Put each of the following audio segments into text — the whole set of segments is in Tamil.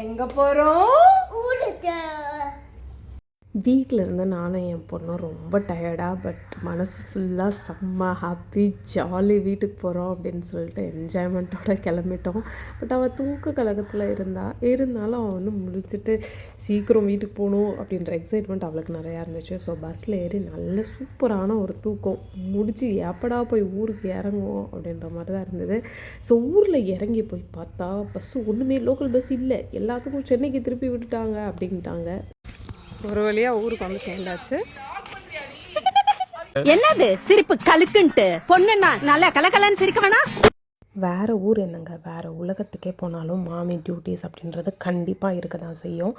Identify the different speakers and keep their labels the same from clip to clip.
Speaker 1: எங்க போறோம்? வீட்டில் இருந்து நானும் என் பொண்ணும் ரொம்ப டயர்டாக பட் மனசு ஃபுல்லாக செம்ம ஹாப்பி ஜாலி வீட்டுக்கு போகிறோம் அப்படின்னு சொல்லிட்டு என்ஜாய்மெண்ட்டோட கிளம்பிட்டோம். பட் அவள் தூக்க கலக்கத்தில் இருந்தாலும் அவள் வந்து முடிச்சுட்டு சீக்கிரம் வீட்டுக்கு போகணும் அப்படின்ற எக்ஸைட்மெண்ட் அவளுக்கு நிறையா இருந்துச்சு. ஸோ பஸ்ஸில் ஏறி நல்ல சூப்பரான ஒரு தூக்கம் முடிச்சு எப்படா போய் ஊருக்கு இறங்குவோம் அப்படின்ற மாதிரி தான் இருந்தது. ஸோ ஊரில் இறங்கி போய் பார்த்தா பஸ்ஸு ஒன்றுமே லோக்கல் பஸ் இல்லை, எல்லாத்துக்கும் சென்னைக்கு திருப்பி விட்டுட்டாங்க அப்படின்ட்டாங்க. ஒரு வழியாக ஊருக்கு வந்து சேர்ந்தாச்சு.
Speaker 2: என்னது சிரிப்பு கலுக்குன்ட்டு? பொண்ணுன்னா நல்லா கலகலன்னு சிரிக்க வேணாம்.
Speaker 1: வேறு ஊர் என்னங்க, வேறு உலகத்துக்கே போனாலும் மாமி டியூட்டிஸ் அப்படின்றது கண்டிப்பாக இருக்க தான் செய்யும்.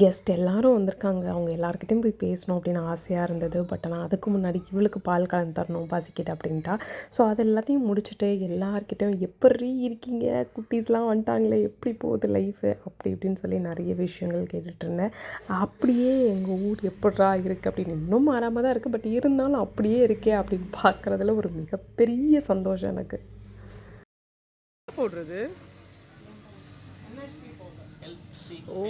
Speaker 1: கெஸ்ட் எல்லோரும் வந்திருக்காங்க, அவங்க எல்லாருக்கிட்டையும் போய் பேசணும் அப்படின்னு ஆசையாக இருந்தது. பட் ஆனால் அதுக்கு முன்னாடி இவளுக்கு பால் கலந்து தரணும் பசிக்குது அப்படின்ட்டா. ஸோ அது எல்லாத்தையும் முடிச்சுட்டு எல்லாருக்கிட்டையும் எப்படி இருக்கீங்க, குட்டீஸ்லாம் வந்துட்டாங்களே, எப்படி போகுது லைஃபு அப்படி இப்படின்னு சொல்லி நிறைய விஷயங்கள் கேட்டுட்ருந்தேன். அப்படியே எங்கள் ஊர் எப்படா இருக்குது அப்படின்னு இன்னும் மாறாமல் தான் இருக்குது, பட் இருந்தாலும் அப்படியே இருக்கே அப்படின்னு பார்க்குறதுல ஒரு மிகப்பெரிய சந்தோஷம் எனக்கு.
Speaker 3: போடுறது ஓ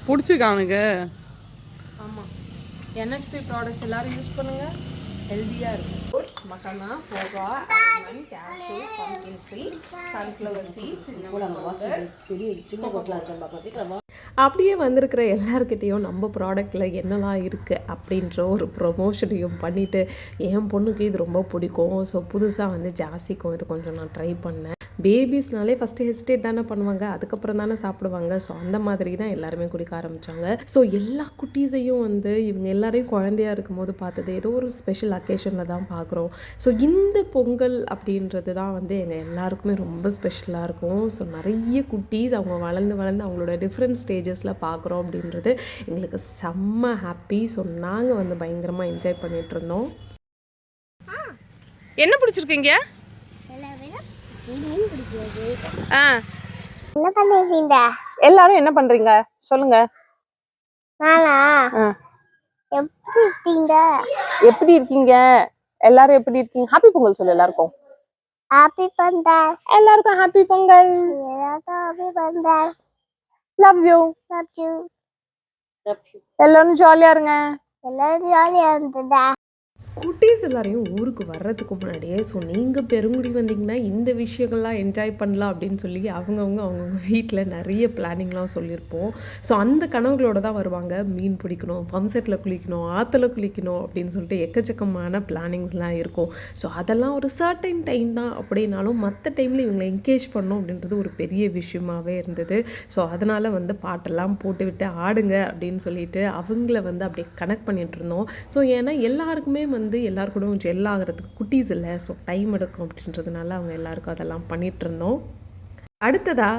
Speaker 3: பிடிச்சிருக்கானுங்க.
Speaker 1: ஆமாம், என்எஸ்பி ப்ராடக்ட்ஸ் எல்லோரும் யூஸ் பண்ணுங்கள், ஹெல்த்தியாக இருக்கும். Fruits, makhana, poha, almond, cashews, pumpkin seed, sunflower seeds, பெரிய சின்ன கொட்டலாக இருக்கேன். அப்படியே வந்திருக்கிற எல்லாருக்கிட்டேயும் நம்ம ப்ராடக்டில் என்னெல்லாம் இருக்குது அப்படின்ற ஒரு ப்ரொமோஷனையும் பண்ணிவிட்டு என் பொண்ணுக்கு இது ரொம்ப பிடிக்கும். ஸோ புதுசாக வந்து ஜாஸிக்கும் இது கொஞ்சம் நான் ட்ரை பண்ணேன். பேபிஸ்னாலே ஃபஸ்ட்டு ஹெசிடேட் தானே பண்ணுவாங்க, அதுக்கப்புறம் தானே சாப்பிடுவாங்க. ஸோ அந்த மாதிரி தான் எல்லாருமே குடிக்க ஆரம்பித்தாங்க. ஸோ எல்லா குட்டீஸையும் வந்து இவங்க எல்லாரையும் குழந்தையாக இருக்கும்போது பார்த்தது ஏதோ ஒரு ஸ்பெஷல் அக்கேஷனில் தான் பார்க்குறோம். ஸோ இந்த பொங்கல் அப்படின்றது தான் வந்து எங்கள் எல்லாருக்குமே ரொம்ப ஸ்பெஷலாக இருக்கும். ஸோ நிறைய குட்டீஸ் அவங்க வளர்ந்து அவங்களோட டிஃப்ரெண்ட் ஸ்டேஜஸில் பார்க்குறோம் அப்படின்றது எங்களுக்கு செம்ம ஹாப்பி. ஸோ நாங்கள் வந்து பயங்கரமாக என்ஜாய் பண்ணிகிட்ருந்தோம்.
Speaker 3: என்ன பிடிச்சிருக்கீங்க? எல்லாரும் என்ன பண்றீங்க சொல்லுங்க. எப்படி இருக்கீங்க எல்லாரும்? எப்படி இருக்கீங்க? ஹாப்பி பொங்கல் சொல்லு எல்லாருக்கும்.
Speaker 4: ஹாப்பி பொங்கல்.
Speaker 3: எல்லாருக்கும் happy Pongal.
Speaker 4: Happy Pongal.
Speaker 3: Love you.
Speaker 4: Love you.
Speaker 3: எல்லாரும் ஜாலியா இருங்க.
Speaker 4: எல்லாரும் ஜாலியா இருந்ததா?
Speaker 1: குட்டீஸ் எல்லாரையும் ஊருக்கு வர்றதுக்கு முன்னாடியே ஸோ நீங்கள் பெருங்குடி வந்தீங்கன்னா இந்த விஷயங்கள்லாம் என்ஜாய் பண்ணலாம் அப்படின்னு சொல்லி அவங்கவுங்க வீட்டில் நிறைய பிளானிங்லாம் சொல்லியிருப்போம். ஸோ அந்த கனவுகளோடு தான் வருவாங்க. மீன் பிடிக்கணும், பம்ப் செட்டில் குளிக்கணும், ஆற்றுல குளிக்கணும் அப்படின்னு சொல்லிட்டு எக்கச்சக்கமான பிளானிங்ஸ்லாம் இருக்கும். ஸோ அதெல்லாம் ஒரு சர்டைன் டைம் தான் அப்படின்னாலும் மற்ற டைமில் இவங்களை என்கேஜ் பண்ணணும் அப்படின்றது ஒரு பெரிய விஷயமாகவே இருந்தது. ஸோ அதனால் வந்து பாட்டெல்லாம் போட்டுவிட்டு ஆடுங்க அப்படின்னு சொல்லிட்டு அவங்கள வந்து அப்படியே கனெக்ட் பண்ணிகிட்டு இருந்தோம். ஸோ ஏன்னா எல்லாருக்குமே வந்து எல்லாரு கூட ஜெல் ஆகிறதுக்கு குட்டீஸ் இல்லை, ஸோ டைம் எடுக்கும் அப்படின்றதுனால அவங்க எல்லாருக்கும் அதெல்லாம் பண்ணிட்டு இருந்தோம். அடுத்ததா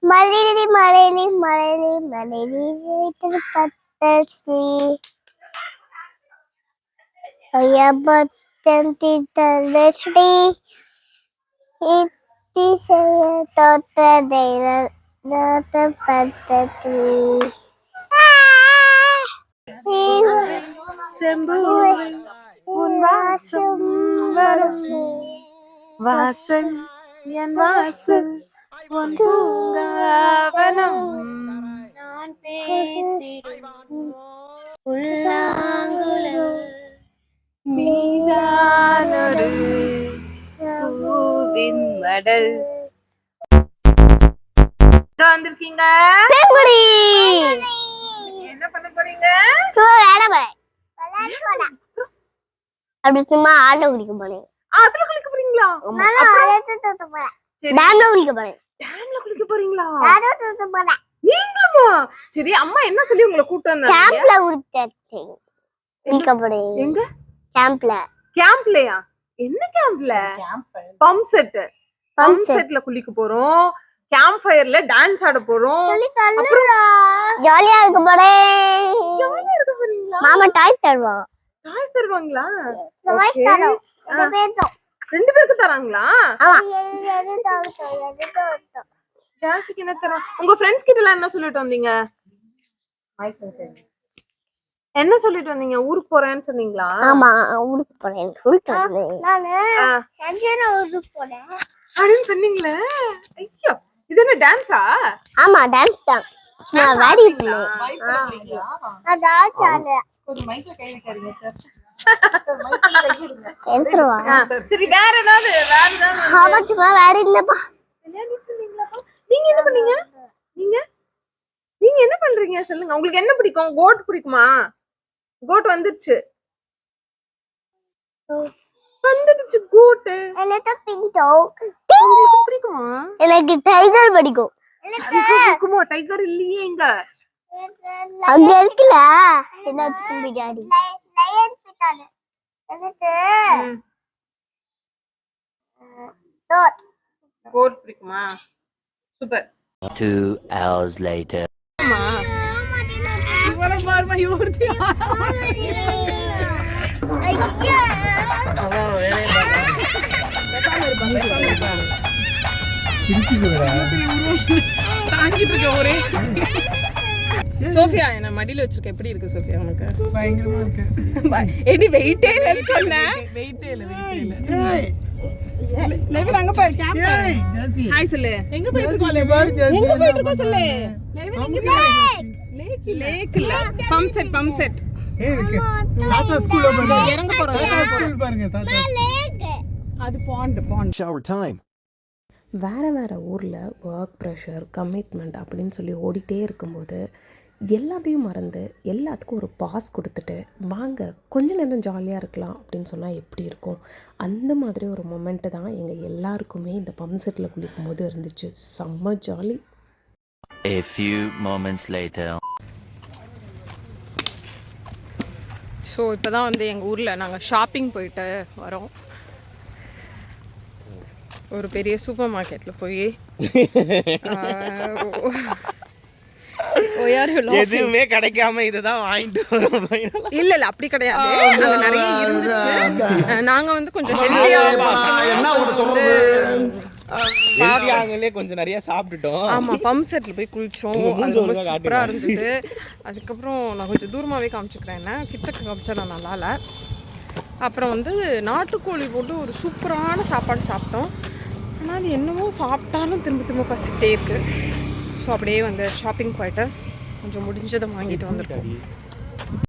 Speaker 4: மலையிலே மலையிலே மலையிலே மலையிலே பத்தஸ்ரீ ஐயப்பத்தி தலஸ்ரீ இத்தி செய்ய தோத்த தைர பத்தஸ்ரீ
Speaker 3: செம்பு உன் வாசம் வரும் வாசல் என் வாசல் உன் பூங்காவனம்
Speaker 4: நான் பேசிடும் புல்லாங்குழல்
Speaker 3: நீதானொரு பூவின் மடல். வந்திருக்கீங்க, என்ன பண்ண போறீங்க?
Speaker 4: அப்படி சும்மா ஆள குடிக்க போறேன்.
Speaker 3: அதுல குளிக்க போறீங்களா?
Speaker 4: டேம்ல குளிக்க போறேன்.
Speaker 3: டேம்ல குளிக்க போறீங்களா?
Speaker 4: போறேன்.
Speaker 3: நீங்களுமா? சரி, அம்மா என்ன சொல்லி உங்களை கூப்பிட்டு வந்தாங்க?
Speaker 4: கேம்ப்ல குளிக்க போறேன்.
Speaker 3: எங்க?
Speaker 4: கேம்ப்ல.
Speaker 3: கேம்ப்லயா? என்ன கேம்ப்ல? Pump set. பம்ப் செட்ல குளிக்க போறோம். கேம்ப் ஃபயர்ல டான்ஸ் ஆட போறோம்.
Speaker 4: ஜாலியா இருக்க போறேன்.
Speaker 3: ஜாலியா இருக்க போறீங்களா?
Speaker 4: மாமா டாய்ஸ் தருவான்.
Speaker 3: காசு தருவாங்களா?
Speaker 4: Voice
Speaker 3: Okay.
Speaker 4: தரோம். இந்த பேரும்.
Speaker 3: 2 பேருக்கு தராங்களா?
Speaker 4: ஆமா.
Speaker 3: ஜாசிக்கு என்ன தர? உங்க ஃப்ரெண்ட்ஸ் கிட்ட எல்லாம் என்ன சொல்லிட்டு வந்தீங்க? என்ன சொல்லிட்டு வந்தீங்க? ஊருக்கு போறேன்னு சொன்னீங்களா?
Speaker 4: ஆமா, ஊருக்கு போறேன் சொல்லிட்டு நானு ஊருக்கு போறேன்
Speaker 3: அப்படின்னு சொன்னீங்களே. ஐயோ, இது என்ன டான்ஸா?
Speaker 4: ஆமா, டான்ஸ் தான். நான் வேடி
Speaker 3: ஒரு மைக்ல கை வைக்காதீங்க சார். சரி, வேற ஏதாவது
Speaker 4: ஆமா, சும்மா வேடி இல்லப்பா.
Speaker 3: விளையாடிட்டு இருந்தீங்களாப்பா? நீங்க என்ன பண்ணீங்க? நீங்க என்ன பண்றீங்க சொல்லுங்க. உங்களுக்கு என்ன பிடிக்கும்? கோட் பிடிக்குமா? கோட் வந்துருச்சு கோட்.
Speaker 4: எனக்கு பிடிக்கும்.
Speaker 3: உங்களுக்கு பிடிக்குமா?
Speaker 4: எனக்கு டைகர் பிடிக்கும்.
Speaker 3: பிடிக்குமா? டைகர் இல்லையே இங்க.
Speaker 4: அங்க இருக்குல எல்லாத்துக்கும் பிடிக்காது. லயன் பிடிக்காது எனக்கு.
Speaker 3: கோட் பிடிக்குமா? சூப்பர்.
Speaker 5: 2 hours later.
Speaker 1: சோஃபியா என்ன மடியில வச்சிருக்க எப்படி இருக்கு சோஃபியா உனக்கு? பயங்கரமா இருக்கு. எடி வெயிட்டே இல்லன்னு சொன்னேன். வெயிட்டே இல்ல. லைவ் அங்க பாரு கேம்ப். ஹாய் சொல்லு. எங்க போயிட்டு இருக்கோம் சொல்லு. லைவ் எங்க போற? லேக்ல பம்ப் செட்.
Speaker 6: தாத்தா ஸ்கூல்ல பாருங்க.
Speaker 1: இறங்க போறோம்.
Speaker 6: ஸ்கூல் பாருங்க தாத்தா.
Speaker 1: அது பாண்ட்.
Speaker 7: Shower time.
Speaker 8: வேறு ஊரில் ஒர்க் ப்ரெஷர் கமிட்மெண்ட் அப்படின்னு சொல்லி ஓடிட்டே இருக்கும்போது எல்லாத்தையும் மறந்து எல்லாத்துக்கும் ஒரு பாஸ் கொடுத்துட்டு வாங்க கொஞ்ச நேரம் ஜாலியாக இருக்கலாம் அப்படின்னு சொன்னால் எப்படி இருக்கும்? அந்த மாதிரி ஒரு மொமெண்ட்டு தான் எங்கள் எல்லாருக்குமே இந்த பம்ப் செட்டில் குளிக்கும் போது இருந்துச்சு. செம்ம jolly.
Speaker 5: A few moments later.
Speaker 1: So இப்போ தான் வந்து எங்கள் ஊரில் நாங்கள் ஷாப்பிங் போயிட்டு வரோம். ஒரு பெரிய சூப்பர் மார்க்கெட்டில் போய்
Speaker 9: எதுவுமே கிடைக்காம இதுதான் வாங்கிட்டு வரோம்.
Speaker 1: இல்ல அப்படி கிடையாது. அங்க நிறைய இருந்துச்சு. நாங்க வந்து கொஞ்சம் ஹெல்தியா வந்து
Speaker 9: ஹெல்தியாங்களே கொஞ்சம் நிறைய சாப்பிட்டுட்டோம்.
Speaker 1: ஆமா, பம்ப் செட்ல போய் குளிச்சோம். அது ரொம்ப சூப்பரா இருந்தது. அதுக்கப்புறம் நான் கொஞ்சம் தூரமாவே காமிச்சுக்கிறேன். என்ன கிட்டக்க காமிச்சா நான் நல்லா இல்லை. அப்புறம் வந்து நாட்டுக்கோழி போட்டு ஒரு சூப்பரான சாப்பாடு சாப்பிட்டோம். ஆனால் அது என்னமோ சாப்பிட்டாலும் திரும்ப பசிக்கிட்டே இருக்கு. ஸோ அப்படியே வந்து ஷாப்பிங் போயிட்டு கொஞ்சம் முடிஞ்சதை வாங்கிட்டு வந்துருக்கோம்.